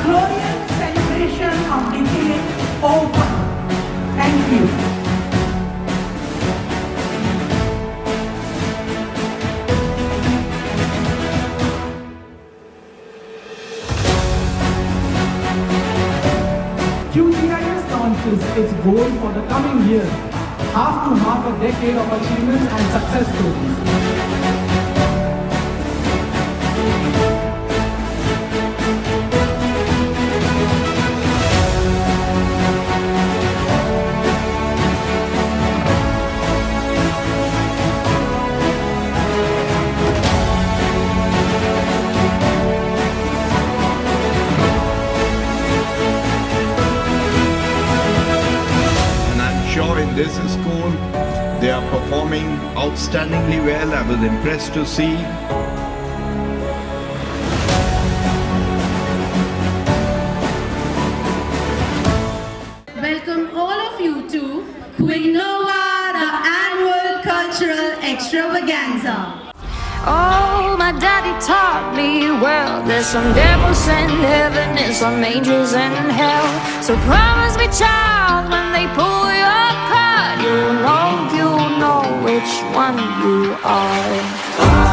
glorious celebration of decade over. Thank you. QGIS launches its goal for the coming year, half to half a decade of achievements and success stories. In this school, they are performing outstandingly well. I was impressed to see. Welcome all of you to Queenova, the annual cultural extravaganza. Oh, my daddy taught me well. There's some devils in heaven and some angels in hell. So promise me, child, when they pull your card, you'll know which one you are.